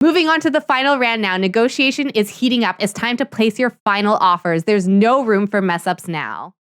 Moving on to the final round now. Negotiation is heating up. It's time to place your final offers. There's no room for mess ups now.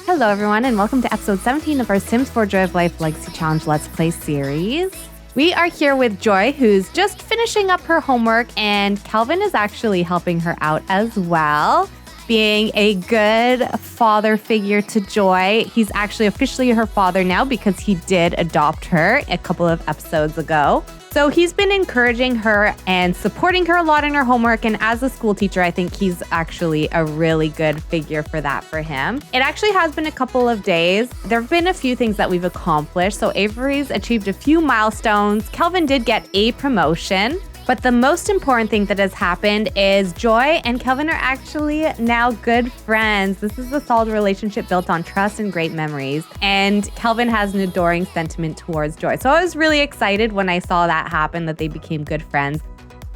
Hello, everyone, and welcome to episode 17 of our Sims 4 Joy of Life Legacy Challenge Let's Play series. We are here with Joy, who's just finishing up her homework, and Kelvin is actually helping her out as well, being a good father figure to Joy. He's actually officially her father now because he did adopt her a couple of episodes ago. So he's been encouraging her and supporting her a lot in her homework. And as a school teacher, I think he's actually a really good figure for that for him. It actually has been a couple of days. There have been a few things that we've accomplished. So Avery's achieved a few milestones. Kelvin did get a promotion. But the most important thing that has happened is Joy and Kelvin are actually now good friends. This is a solid relationship built on trust and great memories. And Kelvin has an adoring sentiment towards Joy. So I was really excited when I saw that happen, that they became good friends.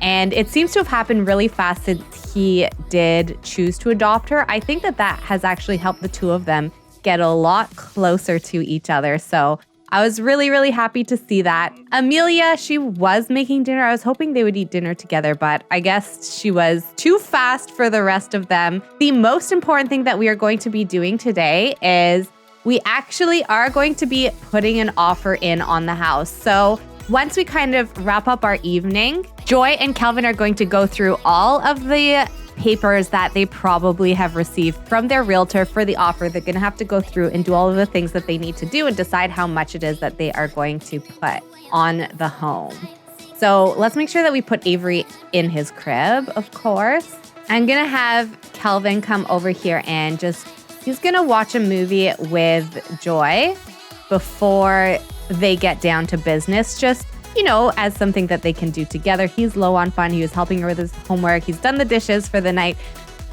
And it seems to have happened really fast since he did choose to adopt her. I think that has actually helped the two of them get a lot closer to each other. So I was really, really happy to see that. Emilia, she was making dinner. I was hoping they would eat dinner together, but I guess she was too fast for the rest of them. The most important thing that we are going to be doing today is we actually are going to be putting an offer in on the house. So once we kind of wrap up our evening, Joy and Kelvin are going to go through all of the papers that they probably have received from their realtor for the offer. They're going to have to go through and do all of the things that they need to do and decide how much it is that they are going to put on the home. So let's make sure that we put Avery in his crib, of course. I'm going to have Kelvin come over here and he's going to watch a movie with Joy before they get down to business. Just as something that they can do together. He's low on fun. He was helping her with his homework. He's done the dishes for the night.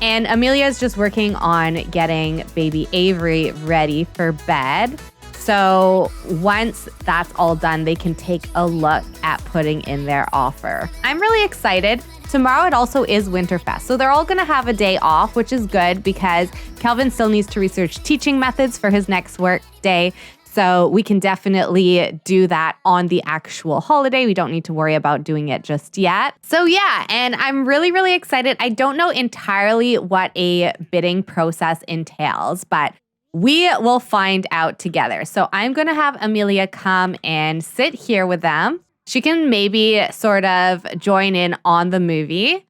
And Emilia is just working on getting baby Avery ready for bed. So once that's all done, they can take a look at putting in their offer. I'm really excited. Tomorrow it also is WINTERFEST. So they're all going to have a day off, which is good because Kelvin still needs to research teaching methods for his next work day. So we can definitely do that on the actual holiday. We don't need to worry about doing it just yet. So yeah, and I'm really, really excited. I don't know entirely what a bidding process entails, but we will find out together. So I'm going to have Emilia come and sit here with them. She can maybe sort of join in on the movie.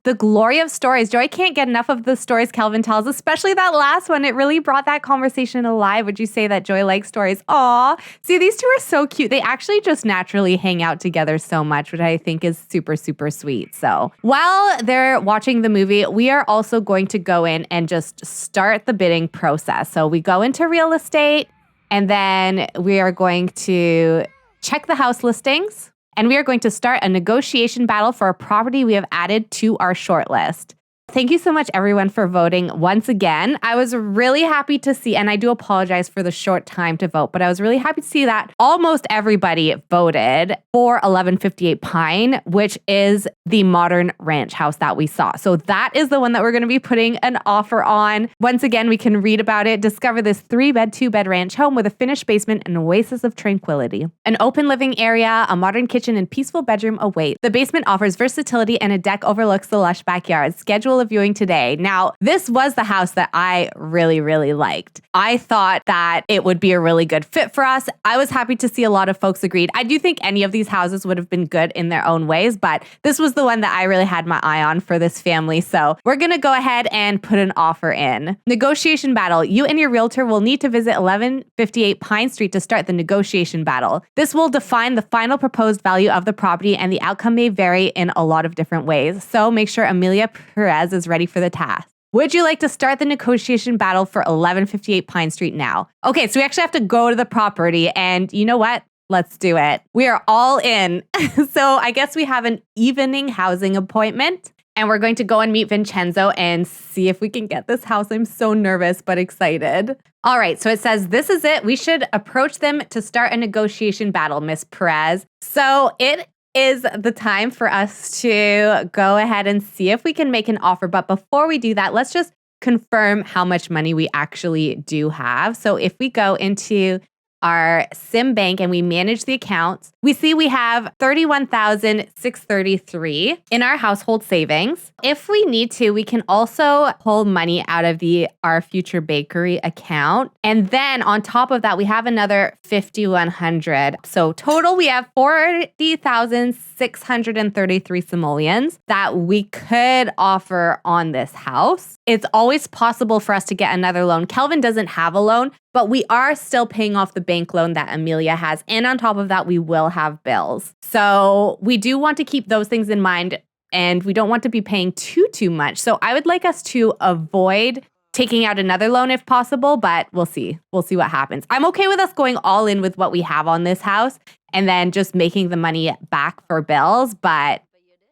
The glory of stories. Joy can't get enough of the stories Kelvin tells, especially that last one. It really brought that conversation alive. Would you say that Joy likes stories? Aw, see, these two are so cute. They actually just naturally hang out together so much, which I think is super, super sweet. So while they're watching the movie, we are also going to go in and just start the bidding process. So we go into real estate and then we are going to check the house listings, and we are going to start a negotiation battle for a property we have added to our shortlist. Thank you so much, everyone, for voting once again. I was really happy to see, and I do apologize for the short time to vote, but I was really happy to see that almost everybody voted for 1158 Pine, which is the modern ranch house that we saw. So that is the one that we're going to be putting an offer on. Once again, we can read about it. Discover this 3-bed, 2-bed ranch home with a finished basement and an oasis of tranquility. An open living area, a modern kitchen, and peaceful bedroom await. The basement offers versatility and a deck overlooks the lush backyard. Schedule of viewing today. Now, this was the house that I really, really liked. I thought that it would be a really good fit for us. I was happy to see a lot of folks agreed. I do think any of these houses would have been good in their own ways, but this was the one that I really had my eye on for this family. So we're going to go ahead and put an offer in. Negotiation battle. You and your realtor will need to visit 1158 Pine Street to start the negotiation battle. This will define the final proposed value of the property, and the outcome may vary in a lot of different ways. So make sure Emilia Perez is ready for the task. Would you like to start the negotiation battle for 1158 Pine Street now? Okay, so we actually have to go to the property, and you know what? Let's do it. We are all in. So I guess we have an evening housing appointment, and we're going to go and meet Vincenzo and see if we can get this house. I'm so nervous, but excited. All right, so it says, this is it. We should approach them to start a negotiation battle, Miss Perez. So it is the time for us to go ahead and see if we can make an offer. But before we do that, let's just confirm how much money we actually do have. So if we go into our Sim bank and we manage the accounts, we see we have $31,633 in our household savings. If we need to, we can also pull money out of our future bakery account. And then on top of that, we have another $5,100. So total, we have 40,633 simoleons that we could offer on this house. It's always possible for us to get another loan. Kelvin doesn't have a loan, but we are still paying off the bank loan that Emilia has. And on top of that, we will have bills. So we do want to keep those things in mind, and we don't want to be paying too much. So I would like us to avoid taking out another loan if possible, but we'll see. We'll see what happens. I'm okay with us going all in with what we have on this house and then just making the money back for bills. But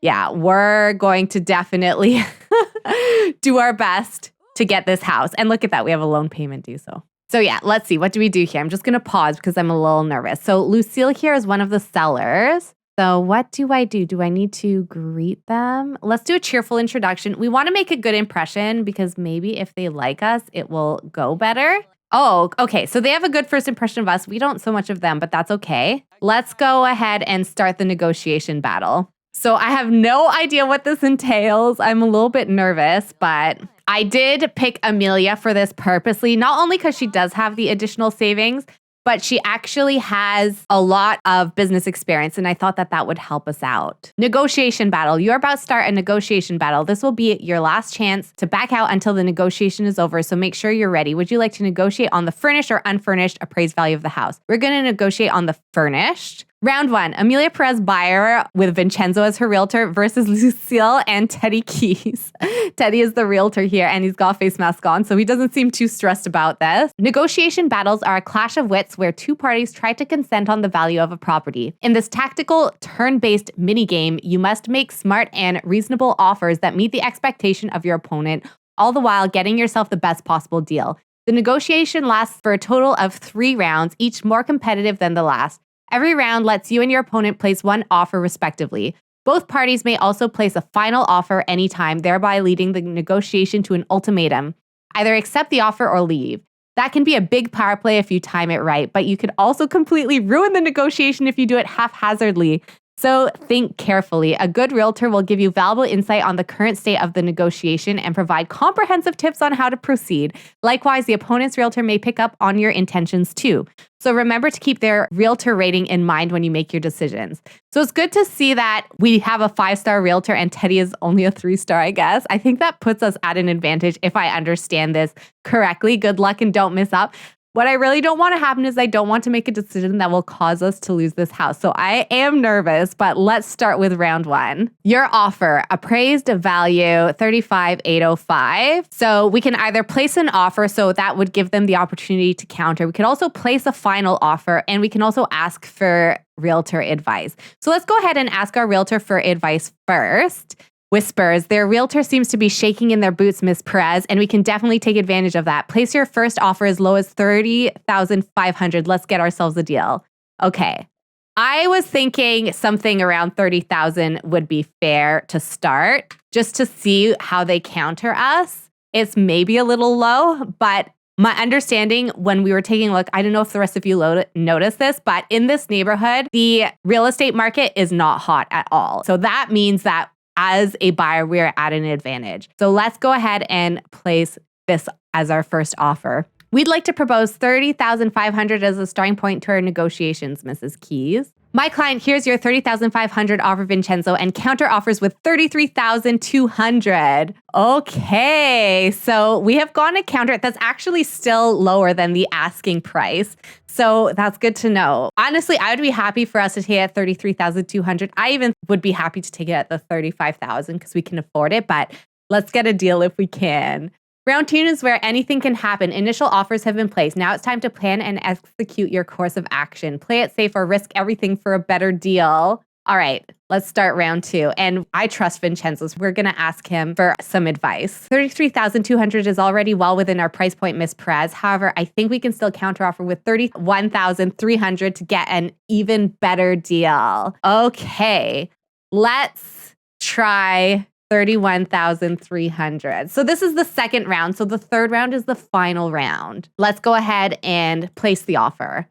yeah, we're going to definitely do our best to get this house. And look at that. We have a loan payment due. So yeah, let's see. What do we do here? I'm just going to pause because I'm a little nervous. So Lucille here is one of the sellers. So what do I do? Do I need to greet them? Let's do a cheerful introduction. We want to make a good impression because maybe if they like us, it will go better. Oh, okay. So they have a good first impression of us. We don't so much of them, but that's okay. Let's go ahead and start the negotiation battle. So I have no idea what this entails. I'm a little bit nervous, but I did pick Emilia for this purposely, not only because she does have the additional savings, but she actually has a lot of business experience, and I thought that that would help us out. Negotiation battle. You're about to start a negotiation battle. This will be your last chance to back out until the negotiation is over, so make sure you're ready. Would you like to negotiate on the furnished or unfurnished appraised value of the house? We're going to negotiate on the furnished. Round one, Emilia Perez buyer with Vincenzo as her realtor versus Lucille and Teddy Keys. Teddy is the realtor here and he's got a face mask on, so he doesn't seem too stressed about this. Negotiation battles are a clash of wits where two parties try to consent on the value of a property. In this tactical, turn-based minigame, you must make smart and reasonable offers that meet the expectation of your opponent, all the while getting yourself the best possible deal. The negotiation lasts for a total of 3 rounds, each more competitive than the last. Every round lets you and your opponent place one offer respectively. Both parties may also place a final offer anytime, thereby leading the negotiation to an ultimatum. Either accept the offer or leave. That can be a big power play if you time it right, but you could also completely ruin the negotiation if you do it haphazardly. So think carefully. A good realtor will give you valuable insight on the current state of the negotiation and provide comprehensive tips on how to proceed. Likewise, the opponent's realtor may pick up on your intentions too. So remember to keep their realtor rating in mind when you make your decisions. So it's good to see that we have a 5-star realtor and Teddy is only a 3-star, I guess. I think that puts us at an advantage if I understand this correctly. Good luck and don't miss up. What I really don't want to happen is I don't want to make a decision that will cause us to lose this house. So I am nervous, but let's start with round one. Your offer, appraised value, $35,805. So we can either place an offer, so that would give them the opportunity to counter. We could also place a final offer, and we can also ask for realtor advice. So let's go ahead and ask our realtor for advice first. Whispers, their realtor seems to be shaking in their boots, Miss Perez, and we can definitely take advantage of that. Place your first offer as low as $30,500. Let's get ourselves a deal. Okay. I was thinking something around $30,000 would be fair to start, just to see how they counter us. It's maybe a little low, but my understanding when we were taking a look, I don't know if the rest of you noticed this, but in this neighborhood, the real estate market is not hot at all. So that means that as a buyer, we're at an advantage. So let's go ahead and place this as our first offer. We'd like to propose $30,500 as a starting point to our negotiations, Mrs. Keys. My client, here's your $30,500 offer, Vincenzo, and counter offers with $33,200. Okay, so we have gone to counter. That's actually still lower than the asking price. So that's good to know. Honestly, I would be happy for us to take it at $33,200. I even would be happy to take it at the $35,000 because we can afford it, but let's get a deal if we can. Round 2 is where anything can happen. Initial offers have been placed. Now it's time to plan and execute your course of action. Play it safe or risk everything for a better deal. All right, let's start round 2. And I trust Vincenzo, so we're going to ask him for some advice. $33,200 is already well within our price point, Miss Perez. However, I think we can still counteroffer with $31,300 to get an even better deal. Okay, let's try $31,300. So this is the second round. So the third round is the final round. Let's go ahead and place the offer.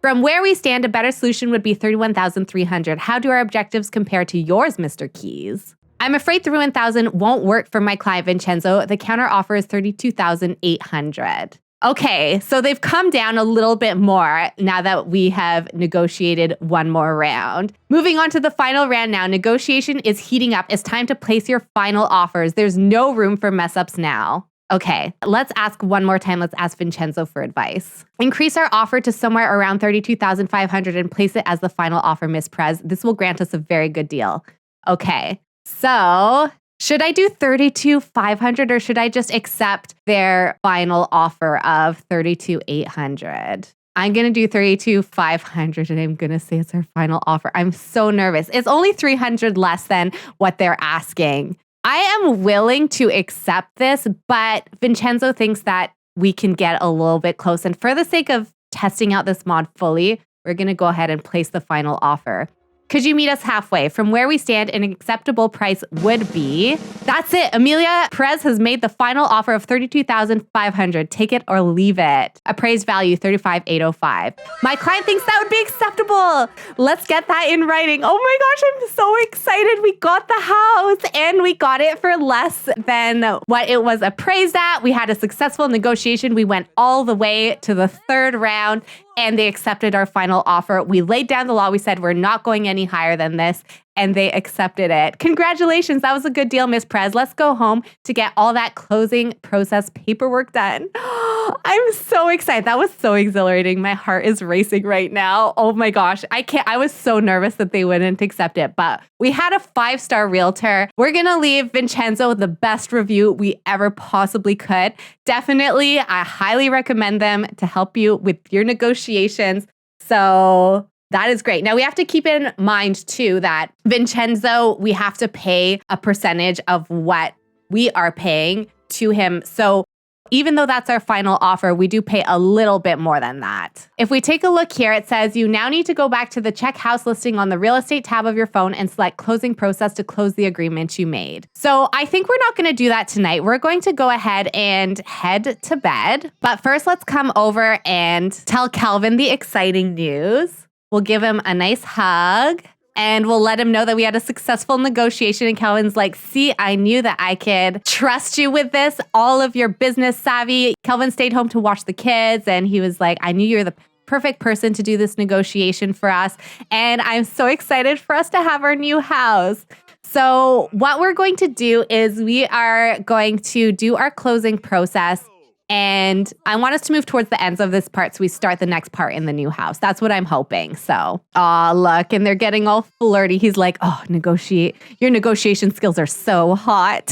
From where we stand, a better solution would be 31,300. How do our objectives compare to yours, Mr. Keys? I'm afraid 31,000 won't work for my client, Vincenzo. The counter offer is 32,800. Okay, so they've come down a little bit more now that we have negotiated one more round. Moving on to the final round now. Negotiation is heating up. It's time to place your final offers. There's no room for mess ups now. Okay, let's ask one more time. Let's ask Vincenzo for advice. Increase our offer to somewhere around 32,500 and place it as the final offer, Miss Perez. This will grant us a very good deal. Okay, so should I do 32,500 or should I just accept their final offer of 32,800? I'm going to do 32,500 and I'm going to say it's our final offer. I'm so nervous. It's only 300 less than what they're asking. I am willing to accept this, but Vincenzo thinks that we can get a little bit close. And for the sake of testing out this mod fully, we're going to go ahead and place the final offer. Could you meet us halfway? From where we stand, an acceptable price would be... That's it. Emilia Perez has made the final offer of 32,500. Take it or leave it. Appraised value, 35,805. My client thinks that would be acceptable. Let's get that in writing. Oh my gosh, I'm so excited. We got the house and we got it for less than what it was appraised at. We had a successful negotiation. We went all the way to the third round and they accepted our final offer. We laid down the law. We said we're not going any higher than this, and they accepted it. Congratulations. That was a good deal, Miss Perez. Let's go home to get all that closing process paperwork done. I'm so excited. That was so exhilarating. My heart is racing right now. Oh my gosh. I was so nervous that they wouldn't accept it, but we had a 5-star realtor. We're going to leave Vincenzo the best review we ever possibly could. Definitely, I highly recommend them to help you with your negotiations. So that is great. Now we have to keep in mind too that Vincenzo, we have to pay a percentage of what we are paying to him. So even though that's our final offer, we do pay a little bit more than that. If we take a look here, it says you now need to go back to the check house listing on the real estate tab of your phone and select closing process to close the agreement you made. So I think we're not going to do that tonight. We're going to go ahead and head to bed. But first, let's come over and tell Kelvin the exciting news. We'll give him a nice hug. And we'll let him know that we had a successful negotiation. And Kelvin's like, see, I knew that I could trust you with this. All of your business savvy. Kelvin stayed home to watch the kids. And he was like, I knew you were the perfect person to do this negotiation for us. And I'm so excited for us to have our new house. So what we're going to do is we are going to do our closing process. And I want us to move towards the ends of this part so we start the next part in the new house. That's what I'm hoping. So, look, and they're getting all flirty. He's like, negotiate. Your negotiation skills are so hot.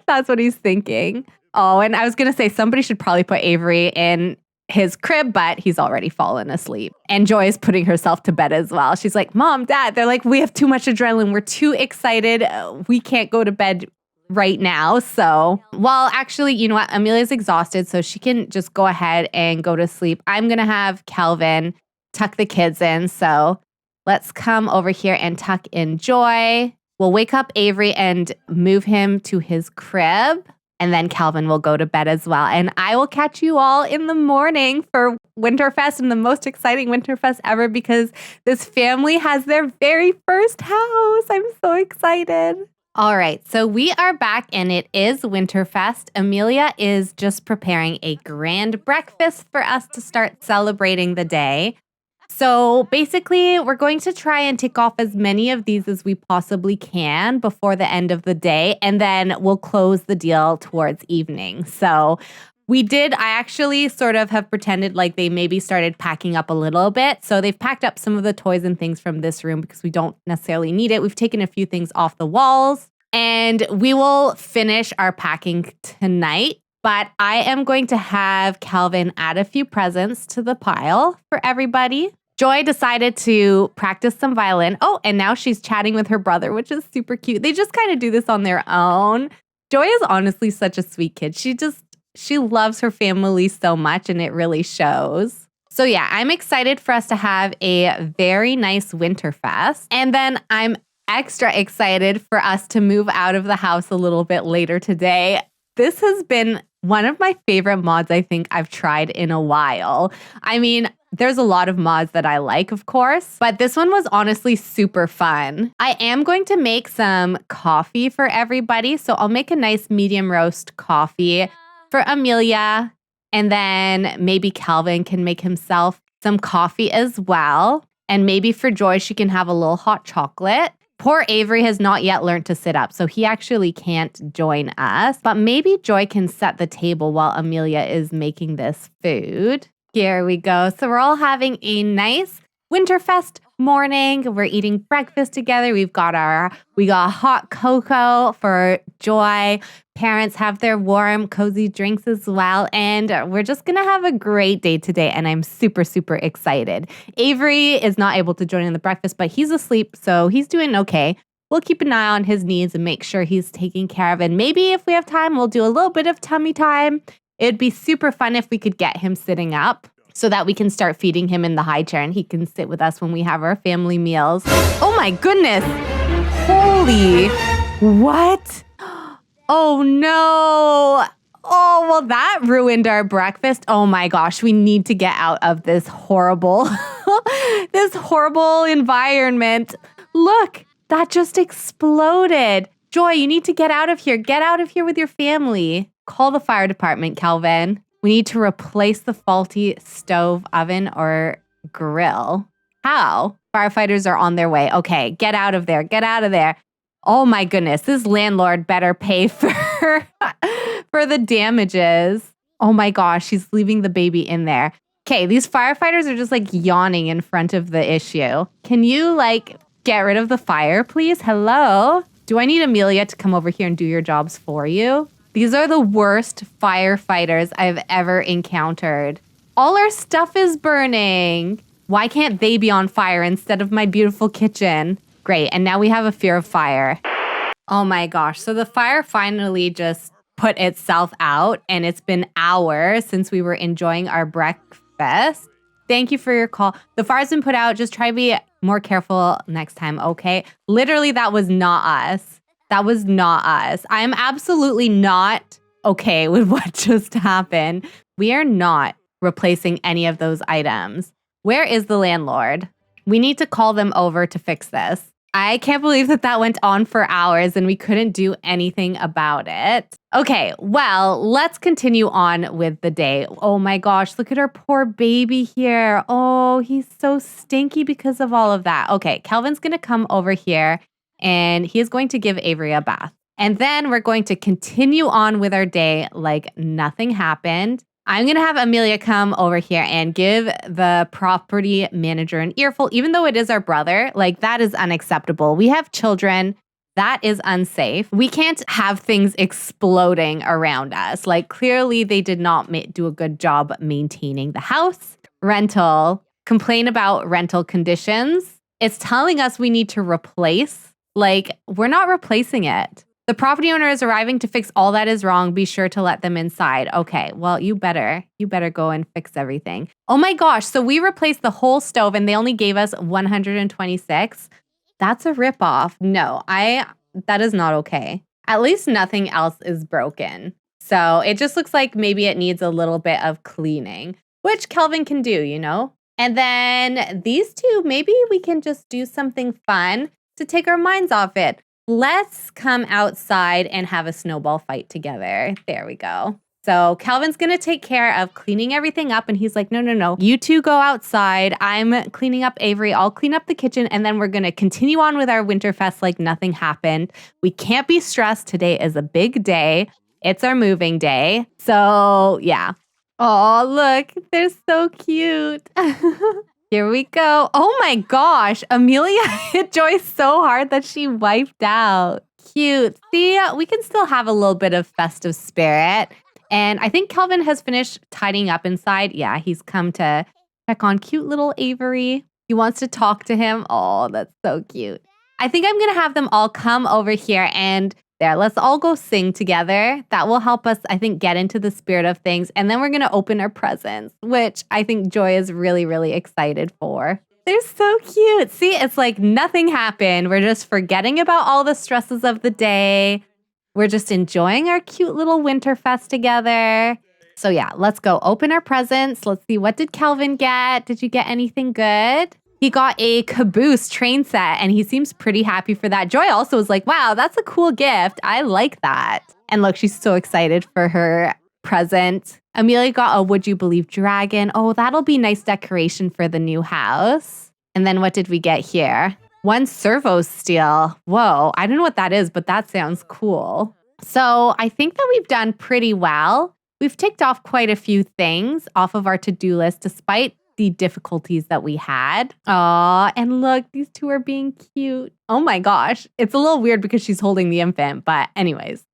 That's what he's thinking. Oh, and I was going to say somebody should probably put Avery in his crib, but he's already fallen asleep. And Joy is putting herself to bed as well. She's like, Mom, Dad, they're like, we have too much adrenaline. We're too excited. We can't go to bed right now. So, well, actually, you know what? Emilia's exhausted, so she can just go ahead and go to sleep. I'm going to have Kelvin tuck the kids in. So let's come over here and tuck in Joy. We'll wake up Avery and move him to his crib. And then Kelvin will go to bed as well. And I will catch you all in the morning for WINTERFEST and the most exciting WINTERFEST ever because this family has their very first house. I'm so excited. All right, so we are back and it is WINTERFEST. Emilia is just preparing a grand breakfast for us to start celebrating the day. So basically, we're going to try and tick off as many of these as we possibly can before the end of the day, and then we'll close the deal towards evening. So I actually sort of have pretended like they maybe started packing up a little bit. So they've packed up some of the toys and things from this room because we don't necessarily need it. We've taken a few things off the walls and we will finish our packing tonight. But I am going to have Kelvin add a few presents to the pile for everybody. Joy decided to practice some violin. Oh, and now she's chatting with her brother, which is super cute. They just kind of do this on their own. Joy is honestly such a sweet kid. She loves her family so much and it really shows. So yeah, I'm excited for us to have a very nice WINTERFEST. And then I'm extra excited for us to move out of the house a little bit later today. This has been one of my favorite mods I think I've tried in a while. I mean, There's a lot of mods that I like, of course, but this one was honestly super fun. I am going to make some coffee for everybody. So I'll make a nice medium roast coffee for Emilia. And then maybe Kelvin can make himself some coffee as well. And maybe for Joy, she can have a little hot chocolate. Poor Avery has not yet learned to sit up, so he actually can't join us. But maybe Joy can set the table while Emilia is making this food. Here we go. So we're all having a nice WINTERFEST morning. We're eating breakfast together. We got hot cocoa for Joy. Parents have their warm, cozy drinks as well. And we're just going to have a great day today. And I'm super, super excited. Avery is not able to join in the breakfast, but he's asleep. So he's doing okay. We'll keep an eye on his needs and make sure he's taken care of. And maybe if we have time, we'll do a little bit of tummy time. It'd be super fun if we could get him sitting up so that we can start feeding him in the high chair and he can sit with us when we have our family meals. Oh my goodness. Holy, what? Oh no. Oh, well, that ruined our breakfast. Oh my gosh, we need to get out of this horrible, this horrible environment. Look, that just exploded. Joy, you need to get out of here. Get out of here with your family. Call the fire department, Kelvin. We need to replace the faulty stove, oven, or grill. How? Firefighters are on their way. Okay, get out of there. Get out of there. Oh my goodness, this landlord better pay for the damages. Oh my gosh, she's leaving the baby in there. Okay, these firefighters are just like yawning in front of the issue. Can you get rid of the fire, please? Hello? Do I need Emilia to come over here and do your jobs for you? These are the worst firefighters I've ever encountered. All our stuff is burning. Why can't they be on fire instead of my beautiful kitchen? Great, and now we have a fear of fire. Oh my gosh, so the fire finally just put itself out, and it's been hours since we were enjoying our breakfast. Thank you for your call. The fire's been put out. Just try to be more careful next time, okay? Literally, that was not us. That was not us. I am absolutely not okay with what just happened. We are not replacing any of those items. Where is the landlord? We need to call them over to fix this. I can't believe that went on for hours and we couldn't do anything about it. Okay, well, let's continue on with the day. Oh my gosh, look at our poor baby here. Oh, he's so stinky because of all of that. Okay, Kelvin's gonna come over here and he is going to give Avery a bath. And then we're going to continue on with our day like nothing happened. I'm going to have Emilia come over here and give the property manager an earful, even though it is our brother. That is unacceptable. We have children. That is unsafe. We can't have things exploding around us. Clearly they did not do a good job maintaining the house. Rental, complain about rental conditions. It's telling us we need to replace. We're not replacing it. The property owner is arriving to fix all that is wrong. Be sure to let them inside. Okay, well, you better go and fix everything. Oh my gosh, so we replaced the whole stove and they only gave us 126. That's a ripoff. No, that is not okay. At least nothing else is broken. So it just looks like maybe it needs a little bit of cleaning, which Kelvin can do, you know? And then these two, maybe we can just do something fun to take our minds off it. Let's come outside and have a snowball fight together. There we go. So Kelvin's going to take care of cleaning everything up. And he's like, no. You two go outside. I'm cleaning up Avery. I'll clean up the kitchen. And then we're going to continue on with our WINTERFEST like nothing happened. We can't be stressed. Today is a big day. It's our moving day. So yeah. Oh, look, they're so cute. Here we go. Oh my gosh. Emilia hit Joy so hard that she wiped out. Cute. See, we can still have a little bit of festive spirit. And I think Kelvin has finished tidying up inside. Yeah, he's come to check on cute little Avery. He wants to talk to him. Oh, that's so cute. I think I'm going to have them all come over here and let's all go sing together. That will help us, I think, get into the spirit of things. And then we're going to open our presents, which I think Joy is really, really excited for. They're so cute. See, it's like nothing happened. We're just forgetting about all the stresses of the day. We're just enjoying our cute little WINTERFEST together. So yeah, let's go open our presents. Let's see, what did Kelvin get? Did you get anything good? He got a caboose train set and he seems pretty happy for that. Joy also was like, wow, that's a cool gift. I like that. And look, she's so excited for her present. Emilia got a Would You Believe dragon. Oh, that'll be nice decoration for the new house. And then what did we get here? One servo steel. Whoa, I don't know what that is, but that sounds cool. So I think that we've done pretty well. We've ticked off quite a few things off of our to-do list despite the difficulties that we had. Aw, and look, these two are being cute. Oh my gosh. It's a little weird because she's holding the infant, but anyways,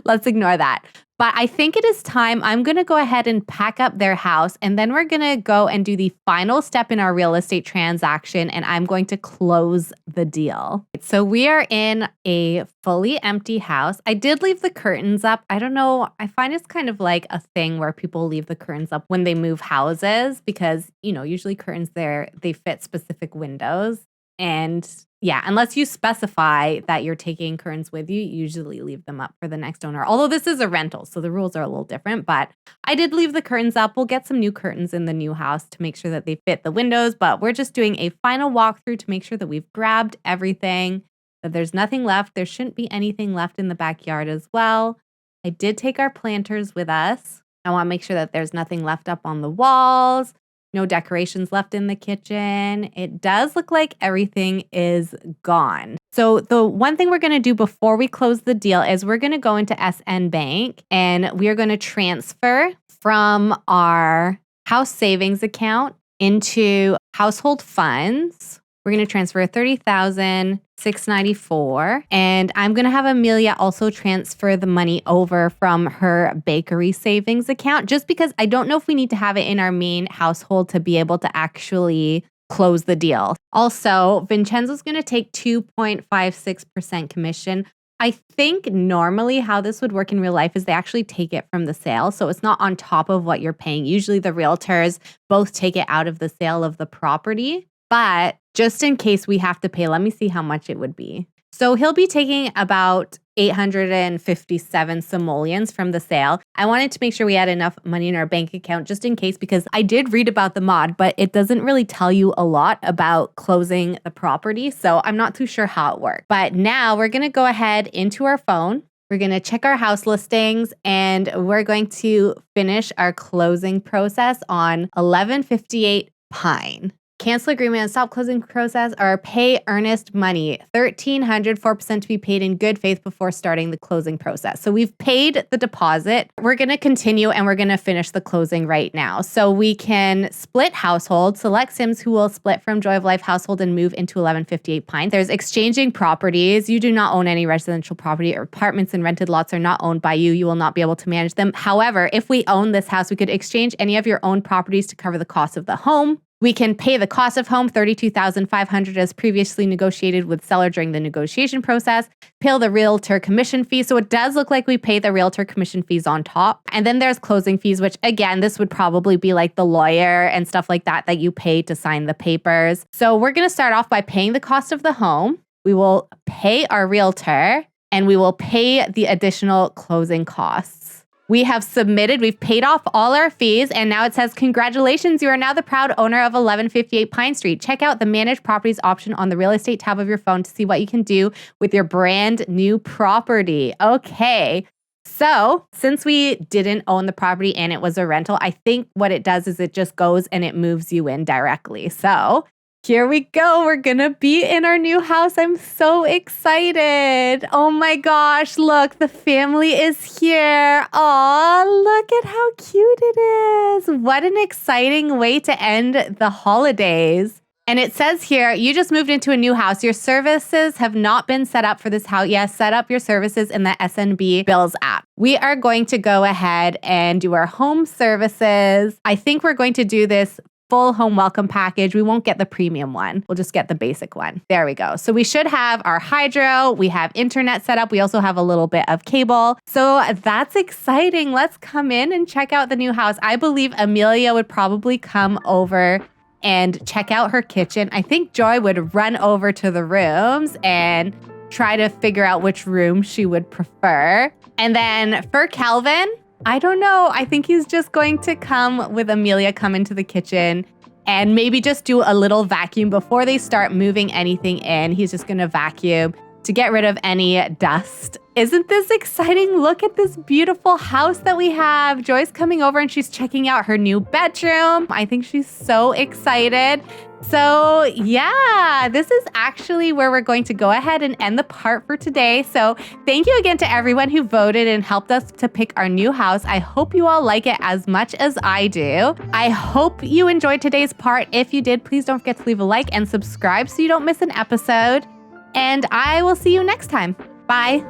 let's ignore that. But I think it is time. I'm going to go ahead and pack up their house, and then we're going to go and do the final step in our real estate transaction, and I'm going to close the deal. So we are in a fully empty house. I did leave the curtains up. I don't know. I find it's kind of like a thing where people leave the curtains up when they move houses because, usually curtains they fit specific windows. And yeah, unless you specify that you're taking curtains with you, you usually leave them up for the next owner. Although this is a rental, so the rules are a little different, but I did leave the curtains up. We'll get some new curtains in the new house to make sure that they fit the windows, but we're just doing a final walkthrough to make sure that we've grabbed everything, that there's nothing left. There shouldn't be anything left in the backyard as well. I did take our planters with us. I want to make sure that there's nothing left up on the walls. No decorations left in the kitchen. It does look like everything is gone. So the one thing we're going to do before we close the deal is we're going to go into SN Bank and we are going to transfer from our house savings account into household funds. We're going to transfer $30,694, and I'm going to have Emilia also transfer the money over from her bakery savings account, just because I don't know if we need to have it in our main household to be able to actually close the deal. Also, Vincenzo's going to take 2.56% commission. I think normally how this would work in real life is they actually take it from the sale. So it's not on top of what you're paying. Usually the realtors both take it out of the sale of the property. But just in case we have to pay, let me see how much it would be. So he'll be taking about 857 simoleons from the sale. I wanted to make sure we had enough money in our bank account just in case, because I did read about the mod, but it doesn't really tell you a lot about closing the property. So I'm not too sure how it works. But now we're going to go ahead into our phone. We're going to check our house listings and we're going to finish our closing process on 1158 Pine. Cancel agreement and stop closing process or pay earnest money, $1,300, 4% to be paid in good faith before starting the closing process. So we've paid the deposit. We're going to continue and we're going to finish the closing right now. So we can split household, select Sims who will split from Joy of Life household and move into 1158 Pine. There's exchanging properties. You do not own any residential property or apartments and rented lots are not owned by you. You will not be able to manage them. However, if we own this house, we could exchange any of your own properties to cover the cost of the home. We can pay the cost of home, $32,500 as previously negotiated with seller during the negotiation process, pay the realtor commission fee. So it does look like we pay the realtor commission fees on top. And then there's closing fees, which again, this would probably be like the lawyer and stuff like that you pay to sign the papers. So we're going to start off by paying the cost of the home. We will pay our realtor and we will pay the additional closing costs. We have submitted, we've paid off all our fees, and now it says, congratulations, you are now the proud owner of 1158 Pine Street. Check out the Manage Properties option on the real estate tab of your phone to see what you can do with your brand new property. Okay, so since we didn't own the property and it was a rental, I think what it does is it just goes and it moves you in directly. So here we go. We're going to be in our new house. I'm so excited. Oh my gosh. Look, the family is here. Aw, look at how cute it is. What an exciting way to end the holidays. And it says here, you just moved into a new house. Your services have not been set up for this house. Yes, set up your services in the SNB Bills app. We are going to go ahead and do our home services. I think we're going to do this full home welcome package. We won't get the premium one. We'll just get the basic one. There we go. So we should have our hydro. We have internet set up. We also have a little bit of cable. So that's exciting. Let's come in and check out the new house. I believe Emilia would probably come over and check out her kitchen. I think Joy would run over to the rooms and try to figure out which room she would prefer. And then for Kelvin, I don't know. I think he's just going to come into the kitchen and maybe just do a little vacuum before they start moving anything in. He's just going to vacuum to get rid of any dust. Isn't this exciting? Look at this beautiful house that we have. Joy's coming over and she's checking out her new bedroom. I think she's so excited. So yeah, this is actually where we're going to go ahead and end the part for today. So thank you again to everyone who voted and helped us to pick our new house. I hope you all like it as much as I do. I hope you enjoyed today's part. If you did, please don't forget to leave a like and subscribe so you don't miss an episode. And I will see you next time. Bye.